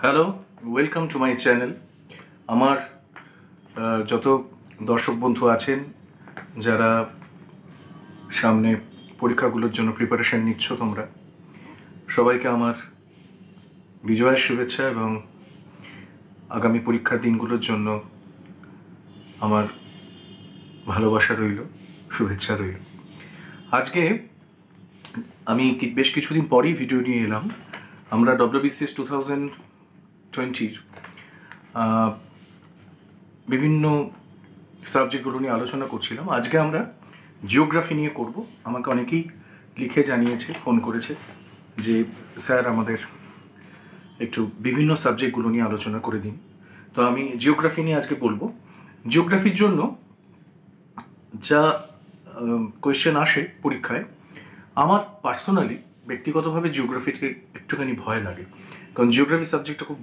Hello, welcome to my channel. আমার যত দর্শক বন্ধু আছেন যারা সামনে পরীক্ষাগুলোর জন্য প্রিপারেশান নিচ্ছ, তোমরা সবাইকে আমার বিজয়ের শুভেচ্ছা এবং আগামী পরীক্ষার দিনগুলোর জন্য আমার ভালোবাসা রইল, শুভেচ্ছা রইল। আজকে আমি বেশ কিছুদিন পরেই ভিডিও নিয়ে এলাম। আমরা WBCS 2020 বিভিন্ন সাবজেক্টগুলো নিয়ে আলোচনা করছিলাম। আজকে আমরা জিওগ্রাফি নিয়ে করব। আমাকে অনেকেই লিখে জানিয়েছে, ফোন করেছে যে স্যার আমাদের একটু বিভিন্ন সাবজেক্টগুলো নিয়ে আলোচনা করে দিন। তো আমি জিওগ্রাফি নিয়ে আজকে বলবো। জিওগ্রাফির জন্য যা কোয়েশ্চেন আসে পরীক্ষায়, আমার পার্সোনালি ব্যক্তিগতভাবে জিওগ্রাফিকে একটুখানি ভয় লাগে, কারণ জিওগ্রাফি সাবজেক্টটা খুব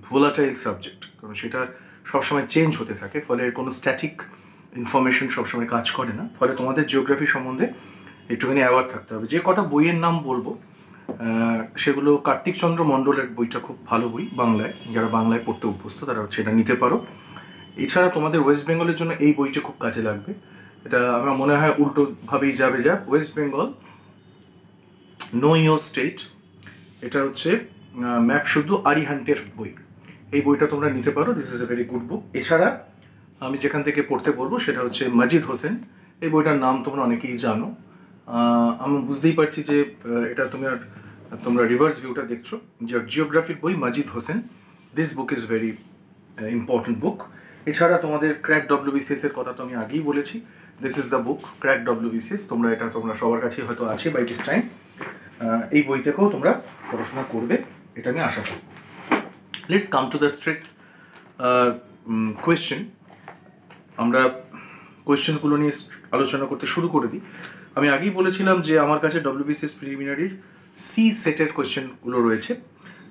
ভোলাটাইল সাবজেক্ট, কারণ সেটা সবসময় চেঞ্জ হতে থাকে, ফলে এর কোনো স্ট্যাটিক ইনফরমেশন সবসময় কাজ করে না। ফলে তোমাদের জিওগ্রাফি সম্বন্ধে একটুখানি অ্যাওয়ার থাকতে হবে। যে কটা বইয়ের নাম বলবো সেগুলো কার্তিক চন্দ্র মণ্ডলের বইটা খুব ভালো বই, বাংলায়, যারা বাংলায় পড়তে অভ্যস্ত তারা সেটা নিতে পারো। এছাড়া তোমাদের ওয়েস্ট বেঙ্গলের জন্য এই বইটা খুব কাজে লাগবে। এটা আমার মনে হয় উল্টোভাবেই যাবে, West Bengal know your state. এটা হচ্ছে ম্যাপ শুধু আরিহান্টের বই। এই বইটা তোমরা নিতে পারো, this is a very good বুক। এছাড়া আমি যেখান থেকে পড়তে বলবো সেটা হচ্ছে মজিদ হোসেন। এই বইটার নাম তোমরা অনেকেই জানো। আমি বুঝতেই পারছি যে এটা তোমরা রিভার্স ভিউটা দেখছো, যে জিওগ্রাফির বই Majid Hossain. This book is very important book. এছাড়া তোমাদের ক্র্যাক WBCS এর কথা তো আমি আগেই বলেছি। This is the book, crack WBCS। তোমরা সবার কাছেই হয়তো আছে বাই দিস টাইম। এই বই থেকেও তোমরা পড়াশোনা করবে, এটা আমি আশা করি। Let's come to the strict question. আমরা কোয়েশ্চেন্সগুলো নিয়ে আলোচনা করতে শুরু করে দিই। আমি আগেই বলেছিলাম যে আমার কাছে WBCS প্রিলিমিনারির সি সেটের কোয়েশ্চেনগুলো রয়েছে।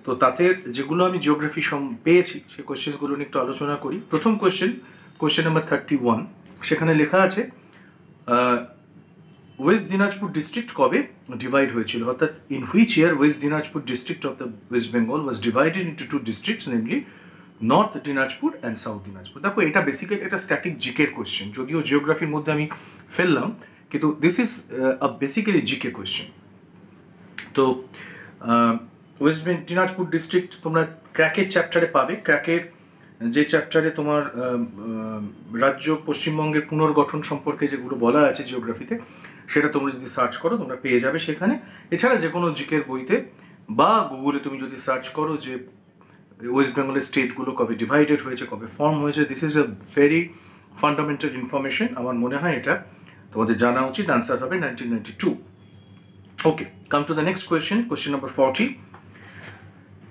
তো তাতে যেগুলো আমি জিওগ্রাফি পেয়েছি সেই কোয়েশ্চেন্সগুলো নিয়ে একটু আলোচনা করি। প্রথম কোয়েশ্চেন নাম্বার 31, সেখানে লেখা আছে ওয়েস্ট দিনাজপুর ডিস্ট্রিক্ট কবে ডিভাইড হয়েছিল, অর্থাৎ in which year west Dinajpur district of the west Bengal was divided into two districts, namely north Dinajpur and south Dinajpur. দেখো, এটা বেসিক্যালি একটা স্ট্যাটিক জিকের কোয়েশ্চেন, যদিও জিওগ্রাফির মধ্যে আমি ফেললাম, কিন্তু this is a basically GK question. তো ওয়েস্ট দিনাজপুর ডিস্ট্রিক্ট তোমরা ক্র্যাকের চ্যাপ্টারে পাবে। ক্র্যাকের যে চ্যাপ্টারে তোমার রাজ্য পশ্চিমবঙ্গের পুনর্গঠন সম্পর্কে যেগুলো বলা আছে জিওগ্রাফিতে, সেটা তোমরা যদি সার্চ করো তোমরা পেয়ে যাবে সেখানে। এছাড়া যে কোনো জিকের বইতে বা গুগলে তুমি যদি সার্চ করো যে ওয়েস্ট বেঙ্গলের স্টেটগুলো কবে ডিভাইডেড হয়েছে, কবে ফর্ম হয়েছে, this is a very fundamental information. আমার মনে হয় এটা তোমাদের জানা উচিত। আনসার হবে 1992। Okay, come to the next question number 40।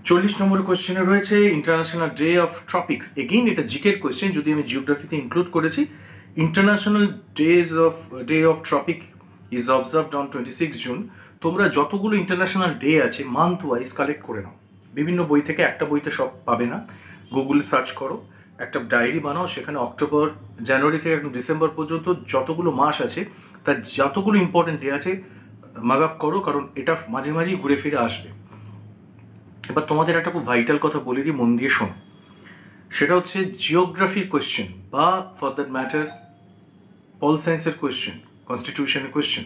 40 number কোয়েশ্চেনে রয়েছে international day of tropics. Again এটা জিকের কোয়েশ্চেন, যদি আমি জিওগ্রাফিতে ইনক্লুড করেছি। International day of tropic is observed on 26 June. তোমরা যতগুলো ইন্টারন্যাশনাল ডে আছে মান্থ ওয়াইজ কালেক্ট করে নাও। বিভিন্ন বই থেকে, একটা বইতে সব পাবে না, গুগলে সার্চ করো, একটা ডায়েরি বানাও, সেখানে জানুয়ারি থেকে একদম ডিসেম্বর পর্যন্ত যতগুলো মাস আছে তার যতগুলো ইম্পর্টেন্ট ডে আছে মার্ক আপ করো, কারণ এটা মাঝে মাঝেই ঘুরে ফিরে আসবে। এবার তোমাদের একটা খুব ভাইটাল কথা বলে দিই, মন দিয়ে শোনো। সেটা হচ্ছে জিওগ্রাফির কোয়েশ্চেন বা ফর দ্যাট ম্যাটার পল সায়েন্সের কোয়েশ্চেন, কনস্টিটিউশনের কোয়েশ্চেন,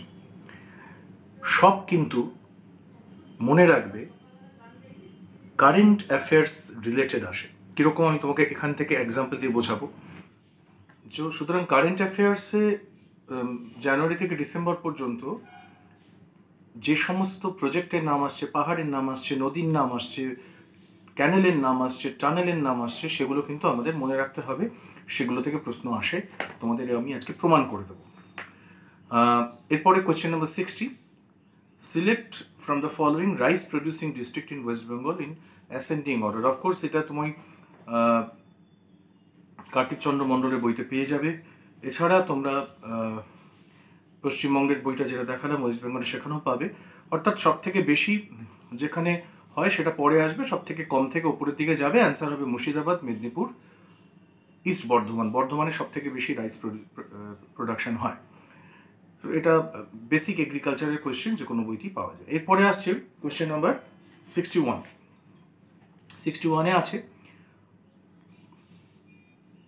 সব কিন্তু মনে রাখবে কারেন্ট অ্যাফেয়ার্স রিলেটেড আসে। কীরকম আমি তোমাকে এখান থেকে এক্সাম্পল দিয়ে বোঝাবো। সুতরাং কারেন্ট অ্যাফেয়ার্সে জানুয়ারি থেকে ডিসেম্বর পর্যন্ত যে সমস্ত প্রজেক্টের নাম আসছে, পাহাড়ের নাম আসছে, নদীর নাম আসছে, ক্যানেলের নাম আসছে, টানেলের নাম আসছে, সেগুলো কিন্তু আমাদের মনে রাখতে হবে। সেগুলো থেকে প্রশ্ন আসে, তোমাদের আমি আজকে প্রমাণ করে দেবো। এরপরে question number 60, select from the following rice producing district in West Bengal in ascending order. Of course এটা তুমি কার্তিক চন্দ্র মণ্ডলের বইতে পেয়ে যাবে। এছাড়া তোমরা পশ্চিমবঙ্গের বইটা যেটা দেখালাম ওয়েস্ট বেঙ্গলে, সেখানেও পাবে। অর্থাৎ সব থেকে বেশি যেখানে হয় সেটা পরে আসবে, সব থেকে কম থেকে উপরের দিকে যাবে। অ্যান্সার হবে মুর্শিদাবাদ, মেদিনীপুর, ইস্ট বর্ধমান। বর্ধমানে সব থেকে বেশি রাইস প্রোডাকশন হয়। তো এটা বেসিক এগ্রিকালচারের কোয়েশ্চেন, যে কোনো বইতেই পাওয়া যায়। এরপরে আসছে কোয়েশ্চেন নাম্বার 61। 61-এ আছে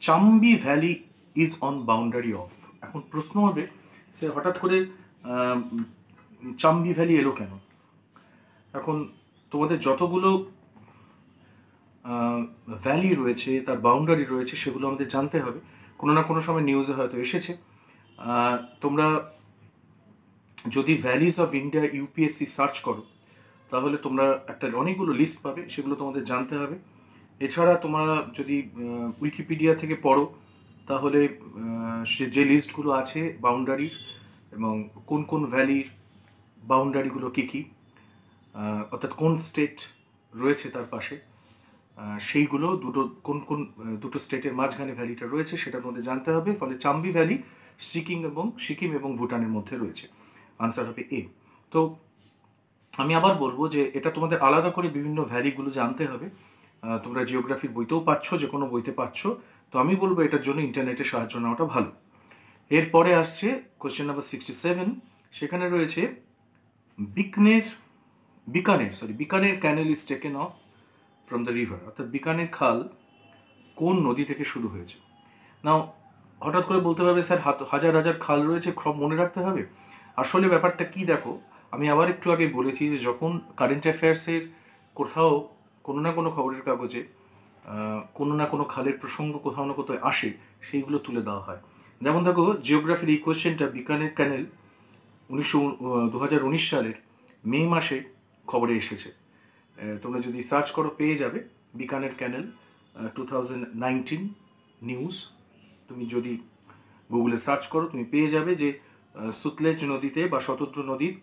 Chumbi valley is on boundary of. এখন প্রশ্ন হবে সে হঠাৎ করে চাম্বি ভ্যালি এলো কেন? এখন তোমাদের যতগুলো ভ্যালি রয়েছে, তার বাউন্ডারি রয়েছে, সেগুলো আমাদের জানতে হবে। কোনো না কোনো সময় নিউজে হয়তো এসেছে। তোমরা যদি valleys of India UPSC search করো তাহলে তোমরা একটা অনেকগুলো লিস্ট পাবে, সেগুলো তোমাদের জানতে হবে। এছাড়া তোমরা যদি উইকিপিডিয়া থেকে পড়ো তাহলে সে যে লিস্টগুলো আছে বাউন্ডারির এবং কোন কোন ভ্যালির বাউন্ডারিগুলো কী কী, অর্থাৎ কোন স্টেট রয়েছে তার পাশে, সেইগুলো দুটো স্টেটের মাঝখানে ভ্যালিটা রয়েছে সেটা তোমাদের জানতে হবে। ফলে চাম্বি ভ্যালি সিকিম এবং ভুটানের মধ্যে রয়েছে। আনসার হবে এ। তো আমি আবার বলবো যে এটা তোমাদের আলাদা করে বিভিন্ন ভ্যালিগুলো জানতে হবে। তোমরা জিওগ্রাফির বইতেও পাচ্ছ, যে কোনো বইতে পাচ্ছ। তো আমি বলবো এটার জন্য ইন্টারনেটের সাহায্য নেওয়াটা ভালো। এরপরে আসছে কোয়েশ্চেন নাম্বার 67। সেখানে রয়েছে Bikaner canal is taken off from the river, অর্থাৎ বিকানের খাল কোন নদী থেকে শুরু হয়েছে। নাও হঠাৎ করে বলতে পারবে স্যার হাজার হাজার খাল রয়েছে, সব মনে রাখতে হবে। আসলে ব্যাপারটা কি দেখো, আমি আবার একটু আগে বলেছি যে যখন কারেন্ট অ্যাফেয়ার্সের কোথাও কোনো না কোনো খবরের কাগজে কোনো না কোনো খালের প্রসঙ্গ কোথাও না কোথাও আসে, সেইগুলো তুলে দেওয়া হয়। যেমন দেখো জিওগ্রাফির এই কোয়েশ্চেনটা বিকানের ক্যানেল 2019 সালের মে মাসে খবরে এসেছে। তোমরা যদি সার্চ করো পেয়ে যাবে বিকানের ক্যানেল 2019 নিউজ। তুমি যদি গুগলে সার্চ করো তুমি পেয়ে যাবে যে সুতলেজ নদীতে বা শতদ্রু নদীর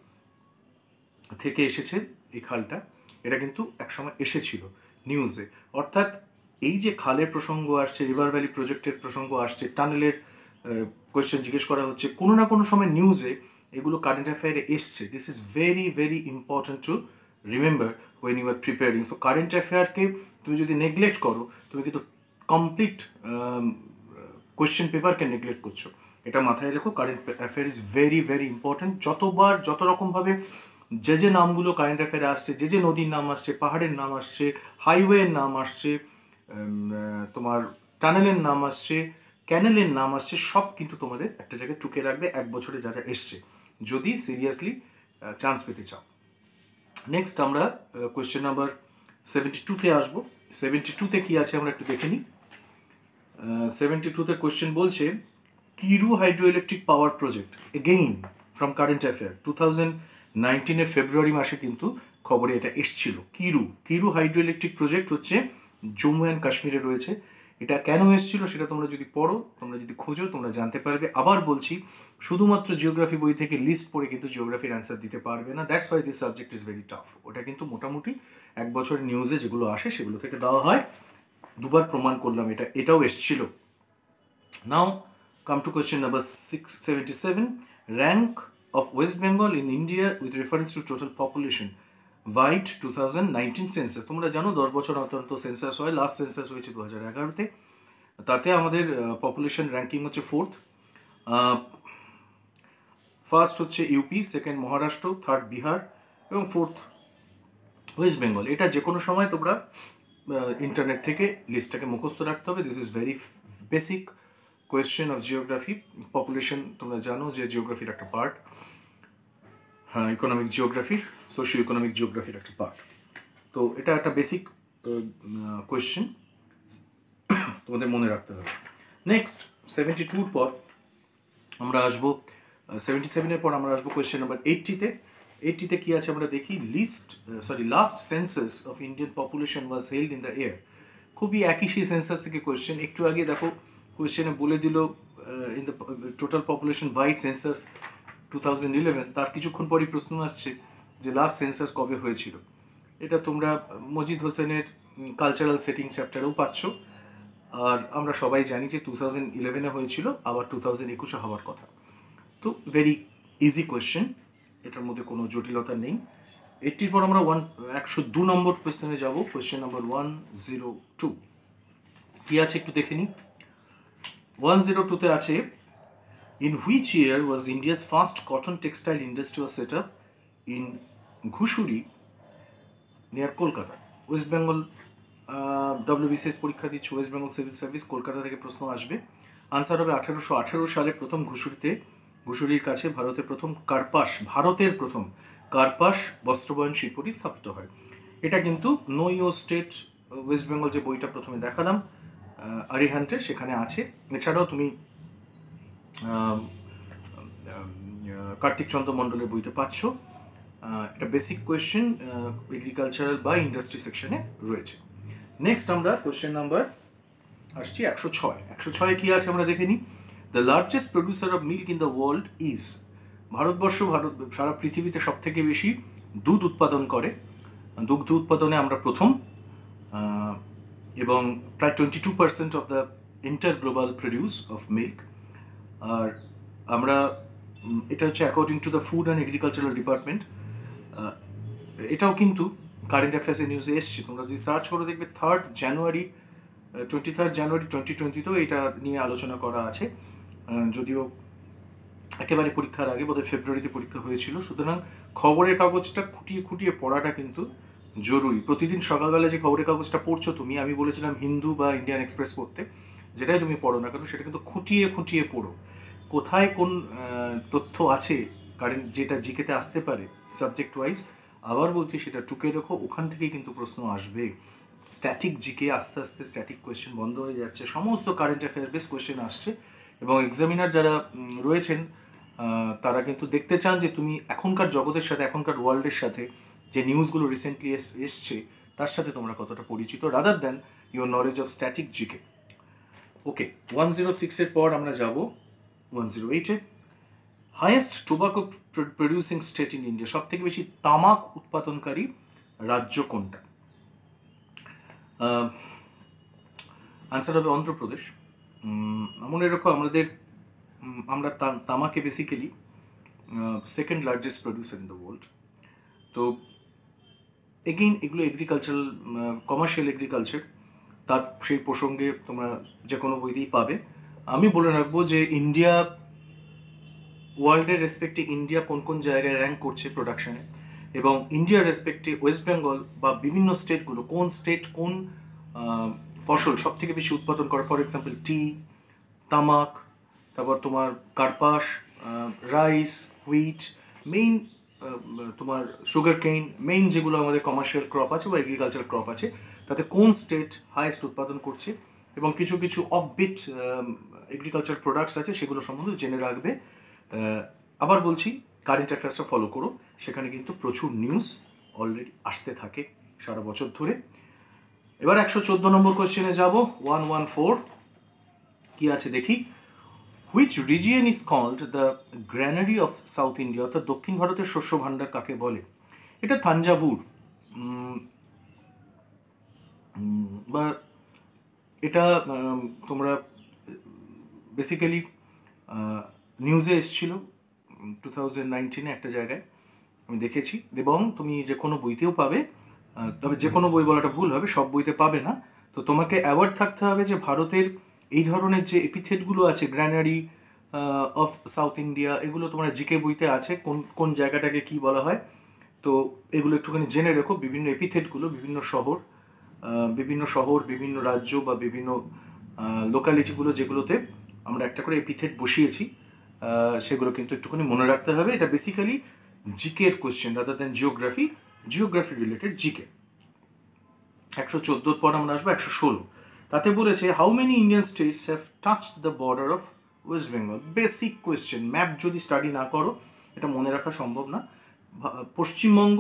থেকে এসেছে এই খালটা। এটা কিন্তু একসময় এসেছিল নিউজে। অর্থাৎ এই যে খালের প্রসঙ্গ আসছে, রিভার ভ্যালি প্রজেক্টের প্রসঙ্গ আসছে, টানেলের কোয়েশ্চেন জিজ্ঞেস করা হচ্ছে, কোনো না কোনো সময় নিউজে এগুলো কারেন্ট অ্যাফেয়ারে এসছে। This is very very important to remember when you are preparing. So current অ্যাফেয়ারকে তুমি যদি নেগলেক্ট করো, তুমি কিন্তু কমপ্লিট কোয়েশ্চেন পেপারকে নেগলেক্ট করছো। এটা মাথায় রেখো, current affair is very very important. যত রকমভাবে যে নামগুলো কারেন্ট অ্যাফেয়ারে আসছে, যে নদীর নাম আসছে, পাহাড়ের নাম আসছে, হাইওয়ের নাম আসছে, তোমার টানেলের নাম আসছে, ক্যানেলের নাম আসছে, সব কিন্তু তোমাদের একটা জায়গায় টুকে রাখবে এক বছরে যা যা এসছে, যদি সিরিয়াসলি চান্স পেতে চাও। নেক্সট আমরা কোয়েশ্চেন নাম্বার 72-তে আসবো। 72-তে কি আছে আমরা একটু দেখে নিই। 72-তে কোয়েশ্চেন বলছে Kiru hydro electric power project, again from current affair. 2019-এর ফেব্রুয়ারি মাসে কিন্তু খবরে এটা এসছিল। কিরু হাইড্রো ইলেকট্রিক প্রজেক্ট হচ্ছে জম্মু অ্যান্ড কাশ্মীরে রয়েছে। এটা কেন এসেছিল সেটা তোমরা যদি পড়ো, তোমরা যদি খোঁজো, তোমরা জানতে পারবে। আবার বলছি, শুধুমাত্র জিওগ্রাফি বই থেকে লিস্ট পড়ে কিন্তু জিওগ্রাফির অ্যান্সার দিতে পারবে না। That's why this subject is very tough. ওটা কিন্তু মোটামুটি এক বছরের নিউজে যেগুলো আসে সেগুলো থেকে দেওয়া হয়। দুবার প্রমাণ করলাম এটাও এসছিল। নাও come to question number 677. Rank of West Bengal in India with reference to total population wide 2019 census. তোমরা জানো 10 বছর অন্তর সেন্সাস হয়। লাস্ট সেন্সাস হয়েছে 2011-তে। তাতে আমাদের পপুলেশন র্যাঙ্কিং হচ্ছে 4th। ফার্স্ট হচ্ছে UP, second Maharashtra, third Bihar এবং 4th ওয়েস্ট বেঙ্গল। এটা যে কোনো সময় তোমরা ইন্টারনেট থেকে লিস্টটাকে মুখস্থ রাখতে হবে। This is very basic question of geography. Population তোমরা জানো যে জিওগ্রাফির একটা পার্ট, হ্যাঁ, ইকোনমিক জিওগ্রাফির, সোশিও ইকোনমিক জিওগ্রাফির একটা পার্ট। তো এটা একটা বেসিক কোয়েশ্চেন, তোমাদের মনে রাখতে হবে। নেক্সট 72-র পর আমরা আসবো 77-এর পর আমরা আসবো কোয়েশ্চেন নাম্বার 80-তে। 80-তে কি আছে আমরা দেখি। Last census of Indian population was held in the year. খুবই একই সেই সেন্সাস থেকে কোয়েশ্চেন। একটু আগে দেখো কোয়েশ্চেনে বলে দিল in the total population wide census 2011। তার কিছুক্ষণ পরই প্রশ্ন আসছে যে লাস্ট সেন্সাস কবে হয়েছিল। এটা তোমরা মজিদ হোসেনের কালচারাল সেটিং চ্যাপ্টারেও পাচ্ছ। আর আমরা সবাই জানি যে 2011-এ হয়েছিল, আবার 2021-এ হওয়ার কথা। তো ভেরি ইজি কোয়েশ্চেন, এটার মধ্যে কোনো জটিলতা নেই। 80-র পর আমরা 102 নম্বর কোয়েশ্চেনে যাব। কোয়েশ্চেন নাম্বার 102 কি আছে একটু দেখে নিই। 102-তে আছে in which year was India's first cotton textile industry was set up in Ghushuri near Kolkata, West Bengal WBCS পরীক্ষা দিচ্ছে, West Bengal civil service, Kolkata থেকে প্রশ্ন আসবে। আনসার হবে 1818 সালে প্রথম ঘুষুরির কাছে ভারতের প্রথম কার্পাস বস্ত্রবয়ন শিল্পটি স্থাপিত হয়। এটা কিন্তু no your state West Bengal যে বইটা প্রথমে দেখালাম আরিহান্টের, সেখানে আছে। এছাড়াও তুমি কার্তিক চন্দ্র মণ্ডলের বইতে পাচ্ছ। এটা বেসিক কোয়েশ্চেন এগ্রিকালচারাল বা ইন্ডাস্ট্রি সেকশনে রয়েছে। নেক্সট আমরা কোয়েশ্চেন নাম্বার আসছি 106 কি আছে আমরা দেখে নিই। The largest producer of milk in the world is, Bharat সারা পৃথিবীতে সব থেকে বেশি দুধ উৎপাদন করে, দুগ্ধ উৎপাদনে আমরা প্রথম, এবং প্রায় 22% of the inter global produce of milk. আর আমরা এটা হচ্ছে according to the food and agricultural department. এটাও কিন্তু কারেন্ট অ্যাফেয়ার্সের নিউজে এসছে, তোমরা যদি সার্চ করে দেখবে 23 জানুয়ারি 2020-তেও এটা নিয়ে আলোচনা করা আছে। যদিও একেবারে পরীক্ষার আগে বোধহয় ফেব্রুয়ারিতে পরীক্ষা হয়েছিল, সুতরাং খবরের কাগজটা খুঁটিয়ে পড়াটা কিন্তু জরুরি। প্রতিদিন সকালবেলা যে খবরের কাগজটা পড়ছো তুমি, আমি বলেছিলাম হিন্দু বা ইন্ডিয়ান এক্সপ্রেস পড়তে, যেটাই তুমি পড়ো না কেন সেটা কিন্তু খুঁটিয়ে পড়ো, কোথায় কোন তথ্য আছে কারেন্ট যেটা জিকেতে আসতে পারে সাবজেক্ট ওয়াইজ। আবার বলছি সেটা টুকে রেখো, ওখান থেকেই কিন্তু প্রশ্ন আসবে। স্ট্যাটিক জিকে আস্তে আস্তে স্ট্যাটিক কোয়েশ্চেন বন্ধ হয়ে যাচ্ছে, সমস্ত কারেন্ট অ্যাফেয়ার বেস কোয়েশ্চেন আসছে, এবং এক্সামিনার যারা রয়েছেন তারা কিন্তু দেখতে চান যে তুমি এখনকার জগতের সাথে, এখনকার ওয়ার্ল্ডের সাথে যে নিউজগুলো রিসেন্টলি এসছে তার সাথে তোমরা কতটা পরিচিত, rather than your knowledge of static GK. Okay, 106-এর পর আমরা যাব 108-এ। Highest tobacco producing state in India, সব থেকে বেশি তামাক উৎপাদনকারী রাজ্য কোনটা? আনসার হবে অন্ধ্রপ্রদেশ। মনে রেখো আমরা তামাকে basically second largest producer in the world. তো এগেইন এগুলো এগ্রিকালচারাল, কমার্শিয়াল এগ্রিকালচার, তার সেই প্রসঙ্গে তোমরা যে কোনো বইতেই পাবে। আমি বলে রাখবো যে ইন্ডিয়া, ওয়ার্ল্ডের রেসপেক্টে ইন্ডিয়া কোন কোন জায়গায় র্যাঙ্ক করছে প্রোডাকশানে, এবং ইন্ডিয়ার রেসপেক্টে ওয়েস্ট বেঙ্গল বা বিভিন্ন স্টেটগুলো কোন স্টেট কোন ফসল সব থেকে বেশি উৎপাদন করে। ফর এক্সাম্পল টি, তামাক, তারপর তোমার কার্পাস, রাইস, হুইট, মেইন তোমার সুগার কেইন, মেইন যেগুলো আমাদের কমার্শিয়াল ক্রপ আছে বা এগ্রিকালচার ক্রপ আছে, তাতে কোন স্টেট হাইয়েস্ট উৎপাদন করছে, এবং কিছু কিছু অফবিট এগ্রিকালচার প্রোডাক্টস আছে সেগুলো সম্বন্ধে জেনে রাখবে। আবার বলছি কারেন্ট অ্যাফেয়ার্সটা ফলো করো, সেখানে কিন্তু প্রচুর নিউজ অলরেডি আসতে থাকে সারা বছর ধরে। এবার 114 নম্বর কোয়েশ্চেনে যাব, 114 কি আছে দেখি। Which region is called the granary of south India, অর্থাৎ দক্ষিণ ভারতের শস্য ভাণ্ডার কাকে বলে? এটা থাঞ্জাভুর, বা এটা তোমরা বেসিক্যালি নিউজে এসেছিল 2019-এ একটা জায়গায় আমি দেখেছি, এবং তুমি যে কোনো বইতেও পাবে, তবে যে কোনো বই বলাটা ভুল হবে, সব বইতে পাবে না। তো তোমাকে অ্যাওয়ার্ড থাকতে হবে যে ভারতের এই ধরনের যে এপিথেটগুলো আছে, গ্র্যানারি অফ সাউথ ইন্ডিয়া, এগুলো তোমার জিকে বইতে আছে, কোন কোন জায়গাটাকে কি বলা হয়। তো এগুলো একটুখানি জেনে রেখো, বিভিন্ন এপিথেটগুলো বিভিন্ন শহর, বিভিন্ন রাজ্য বা বিভিন্ন লোকালিটিগুলো যেগুলোতে আমরা একটা করে এপিথেট বসিয়েছি, সেগুলো কিন্তু একটুখানি মনে রাখতে হবে। এটা বেসিক্যালি জিকের question rather than geography related GK. 114 পর আমরা আসবো 116। তাতে বলেছে how many Indian states have touched the border of West Bengal. Basic question, map যদি স্টাডি না করো এটা মনে রাখা সম্ভব না। পশ্চিমবঙ্গ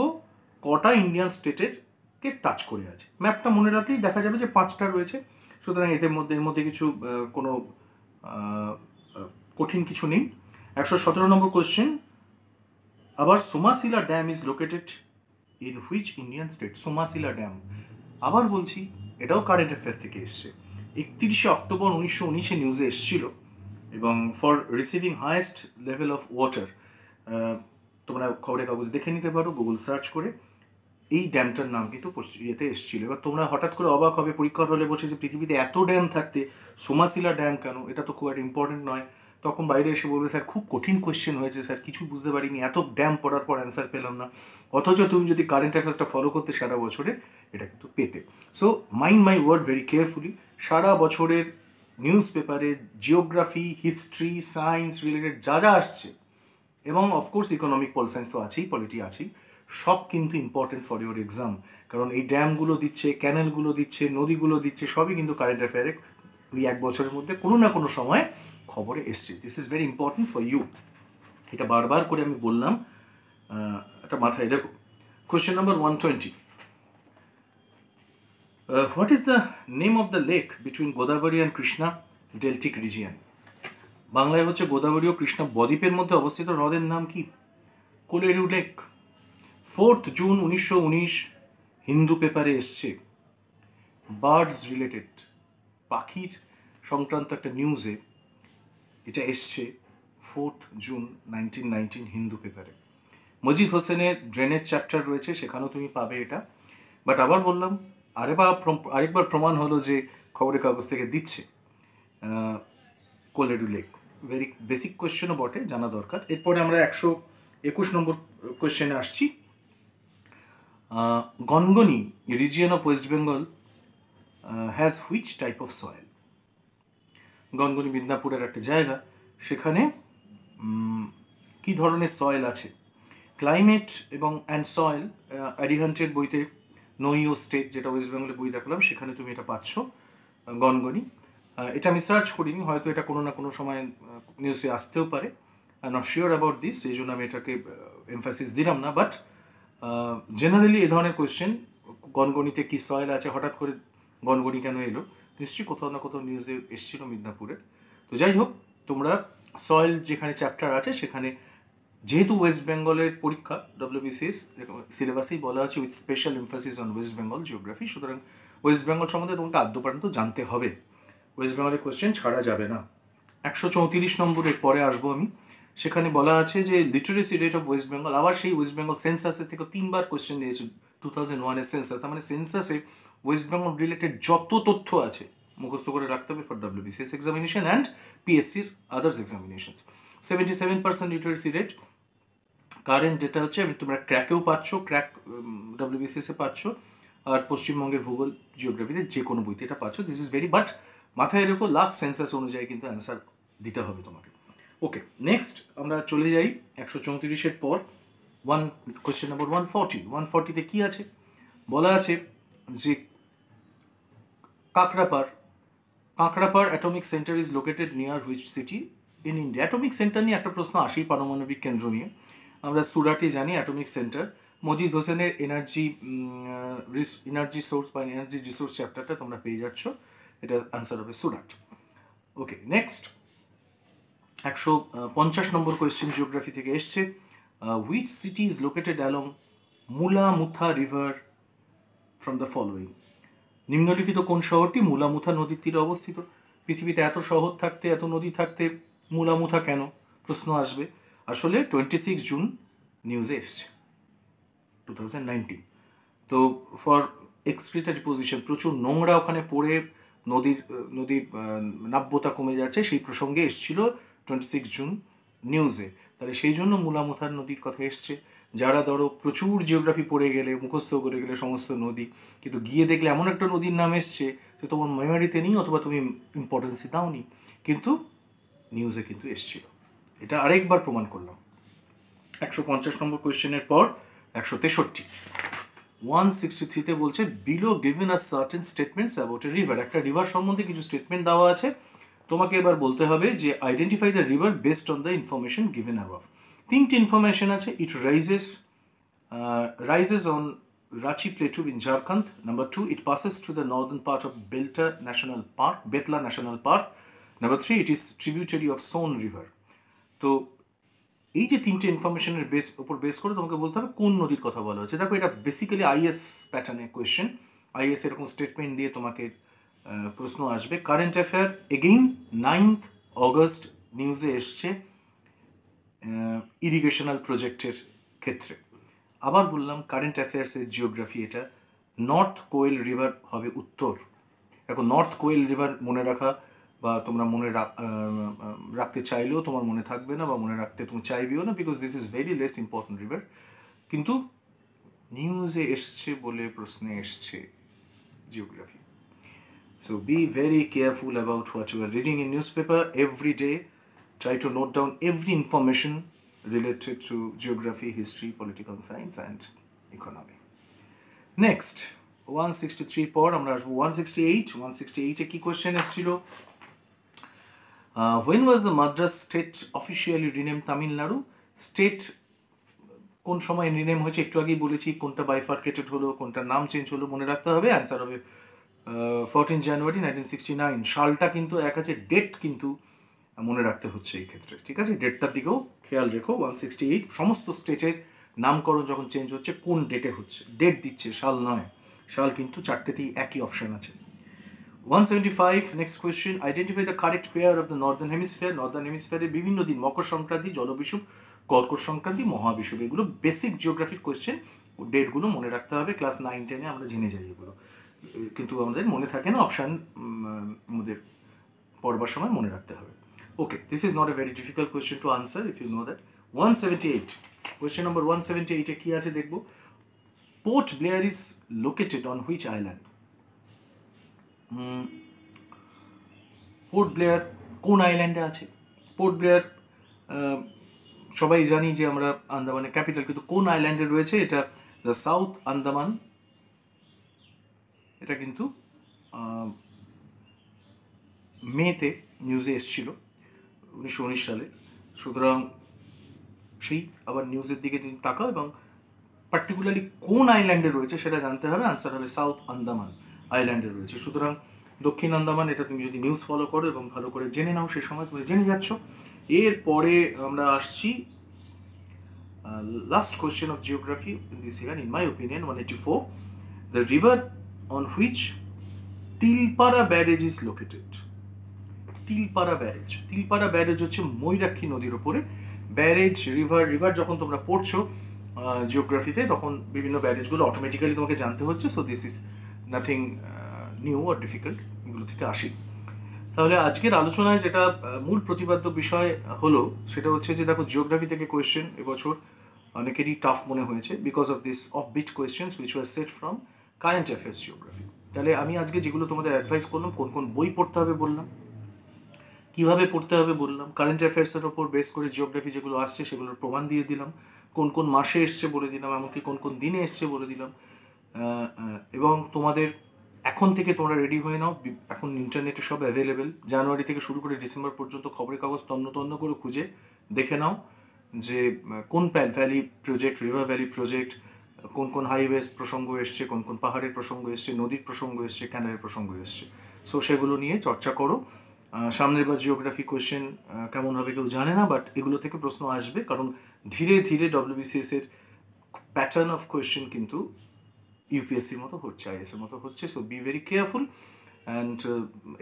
কটা ইন্ডিয়ান স্টেটেরকে টাচ করে আছে, ম্যাপটা মনে রাখলেই দেখা যাবে যে 5টা রয়েছে। সুতরাং এর মধ্যে কিছু কোনো কঠিন কিছু নেই। 117 নম্বর কোয়েশ্চেন, আবার Somasila dam is located in which Indian state? Somasila dam, আবার বলছি এটাও কারেন্ট অ্যাফেয়ার্স থেকে এসছে। 31শে অক্টোবর 1919-এ নিউজে এসেছিল, এবং for receiving highest level of water, তোমরা খবরের কাগজ দেখে নিতে পারো গুগল সার্চ করে, এই ড্যামটার নাম কিন্তু ইয়েতে এসেছিল। এবার তোমরা হঠাৎ করে অবাক হবে পরীক্ষার হলে বসে যে পৃথিবীতে এত ড্যাম থাকতে সোমাশিলা ড্যাম কেন, এটা তো খুব একটা ইম্পর্টেন্ট নয়। তখন বাইরে এসে বলবে স্যার খুব কঠিন কোয়েশ্চেন হয়েছে স্যার, কিছু বুঝতে পারিনি, এত ড্যাম পড়ার পর অ্যান্সার পেলাম না। অথচ তুমি যদি কারেন্ট অ্যাফেয়ার্সটা ফলো করতে সারা বছরে, এটা কিন্তু পেতে। So mind my word very carefully. সারা বছরের নিউজ পেপারে জিওগ্রাফি, হিস্ট্রি, সায়েন্স রিলেটেড যা যা আসছে, এবং অফকোর্স ইকোনমিক, পল সায়েন্স তো আছেই, পলিটি আছেই, সব কিন্তু ইম্পর্টেন্ট ফর ইউর এক্সাম। কারণ এই ড্যামগুলো দিচ্ছে, ক্যানেলগুলো দিচ্ছে, নদীগুলো দিচ্ছে, সবই কিন্তু কারেন্ট অ্যাফেয়ারে ওই এক বছরের মধ্যে কোনো না কোনো সময় খবরে এসছে। This is very important for you. এটা বারবার করে আমি বললাম, এটা মাথায় রেখো। Question number 120, what is the name of the lake between Godavari and Krishna deltaic region? বাংলায় হচ্ছে গোদাবরী ও কৃষ্ণা বদ্বীপের মধ্যে অবস্থিত হ্রদের নাম কি? কোলেরু লেক। 4 জুন 1919 হিন্দু পেপারে এসছে, বার্ডস রিলেটেড, পাখির সংক্রান্ত একটা নিউজে এটা এসছে 4 জুন 1919 হিন্দু পেপারে। মজিদ হোসেনের ড্রেনের চ্যাপ্টার রয়েছে, সেখানেও তুমি পাবে এটা। বাট আবার বললাম, আরেকবার প্রমাণ হলো যে খবরের কাগজ থেকে দিচ্ছে। কোলেরু লেক ভেরি বেসিক কোয়েশ্চেনও বটে, জানা দরকার। এরপরে আমরা 121 নম্বর কোয়েশ্চেনে আসছি। Gangani region of West Bengal has which type of soil? Gangani মিদনাপুরের একটা জায়গা, সেখানে কি ধরনের সয়েল আছে? ক্লাইমেট এবং অ্যান্ড সয়েল, অ্যারিহান্টের বইতে নোইও স্টেট, যেটা ওয়েস্ট বেঙ্গলের বই দেখালাম, সেখানে তুমি এটা পাচ্ছ, গনগনি। এটা আমি সার্চ করিনি, হয়তো এটা কোনো না কোনো সময় নিউজে আসতেও পারে। I not sure about this, এই জন্য আমি এটাকে এমফাসিস দিলাম না। বাট জেনারেলি এই ধরনের কোয়েশ্চেন, গনগনিতে কী সয়েল আছে, হঠাৎ করে গনগনি কেন এলো, নিশ্চয়ই কোথাও না কোথাও নিউজে এসেছিল মিদনাপুরের। তো যাই হোক, তোমরা সয়েল যেখানে চ্যাপ্টার আছে সেখানে, যেহেতু ওয়েস্ট বেঙ্গলের পরীক্ষা, WBCS সিলেবাসেই বলা আছে with special emphasis on West Bengal geography, সুতরাং ওয়েস্ট বেঙ্গল সম্বন্ধে তোমাকে আদ্যপান্ত জানতে হবে, ওয়েস্ট বেঙ্গলের কোয়েশ্চেন ছাড়া যাবে না। 134 নম্বরের পরে আসবো আমি, সেখানে বলা আছে যে literacy rate of West Bengal. আবার সেই ওয়েস্ট বেঙ্গল সেন্সাসের থেকে 3বার কোয়েশ্চেন দিয়েছে, 2001-এর সেন্সাস। তার মানে সেন্সাসে ওয়েস্ট বেঙ্গল রিলেটেড যত তথ্য আছে মুখস্থ করে রাখতে হবে for WBCS examination and PSC's others examinations. 77% literacy rate. Current data হচ্ছে, আমি তোমরা ক্র্যাকেও পাচ্ছ, ক্র্যাক WBCS-এ পাচ্ছ, আর পশ্চিমবঙ্গের ভূগোল জিওগ্রাফিতে যে কোনো বইতে এটা পাচ্ছ। দিস ইজ ভেরি, বাট মাথায় রেখো লাস্ট সেন্সাস অনুযায়ী কিন্তু অ্যান্সার দিতে হবে তোমাকে। ওকে, নেক্সট আমরা চলে যাই 134-এর পর কোয়েশ্চেন নাম্বার 140। 140-তে কী আছে? বলা আছে যে Kakrapar atomic center is located near which city in India? Atomic center নিয়ে একটা প্রশ্ন আসেই, পারমাণবিক কেন্দ্র নিয়ে। আমরা সুরাটে জানি অ্যাটমিক সেন্টার। মজিদ হোসেনের এনার্জি সোর্স বা এনার্জি রিসোর্স চ্যাপ্টারটা তোমরা পেয়ে যাচ্ছ, এটা আনসার হবে সুরাট। ওকে, নেক্সট 150 নম্বর কোয়েশ্চেন জিওগ্রাফি থেকে এসছে। Which city is located along Mula Mutha river from the following? নিম্নলিখিত কোন শহরটি মুলা-মুথা নদীর তীরে অবস্থিত? পৃথিবীতে এত শহর থাকতে, এত নদী থাকতে মুলা-মুথা কেন, প্রশ্ন আসবে। আসলে 26 জুন নিউজে এসছে 2019। তো ফর এক্সক্রিটা ডিপোজিশন, প্রচুর নোংরা ওখানে পড়ে নদীর নাব্যতা কমে যাচ্ছে, সেই প্রসঙ্গে এসছিল 26 জুন নিউজে। তাহলে সেই জন্য মুলা-মুথার নদীর কথা এসছে। যারা ধরো প্রচুর জিওগ্রাফি পড়ে গেলে, মুখস্থ করে গেলে সমস্ত নদী, কিন্তু গিয়ে দেখলে এমন একটা নদীর নাম এসছে যে তোমার মেমোরিতে নেই, অথবা তুমি ইম্পর্টেন্সই দাওনি, কিন্তু নিউজে কিন্তু এসছিল। এটা আরেকবার প্রমাণ করলাম। 150 নম্বর কোয়েশ্চেনের পর 163। 163-তে বলছে below given a certain statements about a river. একটা রিভার সম্বন্ধে কিছু স্টেটমেন্ট দেওয়া আছে, তোমাকে এবার বলতে হবে যে identify the river based on the information given above. 3টি ইনফরমেশন আছে। It rises on Ranchi plateau in Jharkhand. Number 2, it passes through the northern part of Betla national park. Number 3, it is tributary of Son river. তো এই যে 3টে ইনফরমেশনের উপর base করে তোমাকে বলতে হবে কোন নদীর কথা বলা হচ্ছে। দেখো, এটা বেসিক্যালি IS প্যাটার্নের কোয়েশ্চেন। IS এরকম স্টেটমেন্ট দিয়ে তোমাকে প্রশ্ন আসবে। কারেন্ট অ্যাফেয়ার এগেইন 9 অগস্ট নিউজে এসছে ইরিগেশনাল প্রজেক্টের ক্ষেত্রে। আবার বললাম, কারেন্ট অ্যাফেয়ার্সের জিওগ্রাফি এটা। নর্থ কোয়েল রিভার হবে উত্তর। এখন নর্থ কোয়েল রিভার মনে রাখা বা তোমরা মনে রাখতে চাইলেও তোমার মনে থাকবে না, বা মনে রাখতে তুমি চাইবেও না, because this is very less important river. কিন্তু নিউজে এসছে বলে প্রশ্নে এসছে geography. So be very careful about what you are reading in newspaper every day. Try to note down every information related to geography, history, political science and economy. Next, 163 পর আমরা আসবো 168. 168 কি কোয়েশ্চেন এসেছিল? When was the Madras state officially renamed Tamil Nadu? State কোন সময় rename হয়েছে একটু আগেই বলেছি, কোনটা বাইফার্কেটেড হলো, কোনটা নাম চেঞ্জ হলো মনে রাখতে হবে। অ্যান্সার হবে 14 জানুয়ারি 1969। সালটা কিন্তু এক আছে, ডেট কিন্তু মনে রাখতে হচ্ছে এই ক্ষেত্রে, ঠিক আছে? ডেটটার দিকেও খেয়াল রেখো। 168 সমস্ত স্টেটের নামকরণ যখন চেঞ্জ হচ্ছে কোন ডেটে হচ্ছে, ডেট দিচ্ছে, সাল নয়। সাল কিন্তু চারটেতেই একই অপশন আছে। 175 next question, identify the correct pair of the northern hemisphere. Northern হেমিস্ফিয়ারের বিভিন্ন দিন, মকর সংক্রান্তি, জলবিষুব, কর্কট সংক্রান্তি, মহাবিষুব, এগুলো বেসিক জিওগ্রাফিক কোয়েশ্চেন। ডেটগুলো মনে রাখতে হবে, ক্লাস 9-10-এ আমরা জেনে যাই এগুলো, কিন্তু আমাদের মনে থাকে না, অপশান আমাদের পড়বার সময় মনে রাখতে হবে। Okay, this is not a very difficult question to answer if you know that. 178 question number 178-এ কী আছে দেখবো। Port Blair is located on which island? Port Blair কোন আইল্যান্ডে আছে? পোর্ট ব্লেয়ার সবাই জানি যে আমরা আন্দামানের ক্যাপিটাল, কিন্তু কোন আইল্যান্ডে রয়েছে? এটা দ্য সাউথ আন্দামান। এটা কিন্তু মেতে নিউজে এসেছিল 1919 সালে। সুতরাং সেই আবার নিউজের দিকে তুমি তাকাও এবং পার্টিকুলারলি কোন আইল্যান্ডে রয়েছে সেটা জানতে হবে। আনসার হবে সাউথ আন্দামান আইল্যান্ডে রয়েছে। সুতরাং দক্ষিণ আন্দামান, এটা তুমি যদি নিউজ ফলো করো এবং ভালো করে জেনে নাও, সেই সময় তুমি জেনে যাচ্ছ। এরপরে আমরা আসছি last question of geography in this year, in my opinion, 184, the river on which Tilpara barrage is located. Tilpara barrage, Tilpara barrage হচ্ছে ময়ূরাক্ষী নদীর ওপরে ব্যারেজ। রিভার যখন তোমরা পড়ছো জিওগ্রাফিতে, তখন বিভিন্ন ব্যারেজগুলো অটোমেটিক্যালি তোমাকে জানতে হচ্ছে। So this is nothing new or difficult, এগুলো থেকে আসি। তাহলে আজকের আলোচনায় যেটা মূল প্রতিপাদ্য বিষয় হলো সেটা হচ্ছে যে দেখো, জিওগ্রাফি থেকে কোয়েশ্চেন এবছর অনেকেরই টাফ মনে হয়েছে because of this of bit questions which was set from current affairs geography. তাহলে আমি আজকে যেগুলো তোমাদের অ্যাডভাইস করলাম, কোন কোন বই পড়তে হবে বললাম, কীভাবে পড়তে হবে বললাম, কারেন্ট অ্যাফেয়ার্সের ওপর বেস করে জিওগ্রাফি যেগুলো আসছে সেগুলোর প্রমাণ দিয়ে দিলাম, কোন কোন মাসে এসছে বলে দিলাম, এমনকি কোন কোন দিনে এসছে বলে দিলাম। এবং তোমাদের এখন থেকে তোমরা রেডি হয়ে নাও, এখন ইন্টারনেটে সব অ্যাভেলেবেল। জানুয়ারি থেকে শুরু করে ডিসেম্বর পর্যন্ত খবরের কাগজ তন্ন করে খুঁজে দেখে নাও যে কোন valley project, river valley project, কোন কোন হাইওয়েজ প্রসঙ্গ এসছে, কোন কোন পাহাড়ের প্রসঙ্গ এসছে, নদীর প্রসঙ্গ এসছে, ক্যানালের প্রসঙ্গ এসছে। সো সেগুলো নিয়ে চর্চা করো। সামনের বার জিওগ্রাফি কোয়েশ্চেন কেমন হবে কেউ জানে না, বাট এগুলো থেকে প্রশ্ন আসবে, কারণ ধীরে ধীরে ডব্লিউবিসিএসের প্যাটার্ন অফ কোয়েশ্চেন কিন্তু ইউপিএসসির মতো হচ্ছে, আইএসের মতো হচ্ছে। So be very careful. And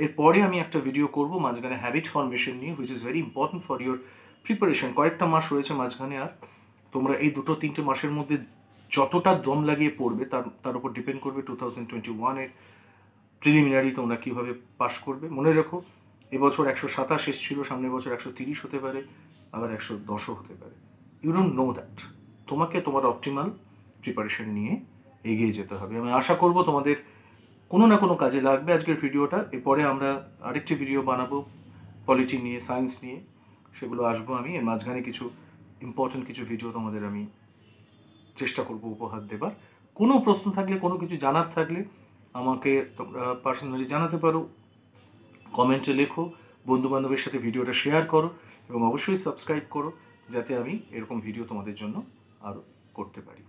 এরপরে আমি একটা ভিডিও করবো মাঝখানে হ্যাবিট ফর্মেশন নিয়ে, which is very important for your preparation. কয়েকটা মাস রয়েছে মাঝখানে, আর তোমরা এই 2-3 মাসের মধ্যে যতটা দম লাগিয়ে পড়বে তার উপর ডিপেন্ড করবে 2021-এর প্রিলিমিনারি তোমরা কীভাবে পাস করবে। মনে রেখো, এবছর 127 এসেছিল, সামনের বছর 130 হতে পারে, আবার 110ও হতে পারে। You don't know that. তোমাকে তোমার অপটিমাল প্রিপারেশন নিয়ে এগিয়ে যেতে হবে। আমি আশা করব তোমাদের কোনো না কোনো কাজে লাগবে আজকের ভিডিওটা। এরপরে আমরা আরেকটি ভিডিও বানাবো পলিটি নিয়ে, সায়েন্স নিয়ে, সেগুলো আসবো আমি। এর মাঝখানে কিছু ইম্পর্টেন্ট কিছু ভিডিও তোমাদের আমি চেষ্টা করব উপহার দেবার। কোনো প্রশ্ন থাকলে, কোনো কিছু জানার থাকলে আমাকে তোমরা পার্সোনালি জানাতে পারো, কমেন্টে লেখো, বন্ধুবান্ধবের সাথে ভিডিওটা শেয়ার করো এবং অবশ্যই সাবস্ক্রাইব করো, যাতে আমি এরকম ভিডিও তোমাদের জন্য আরও করতে পারি।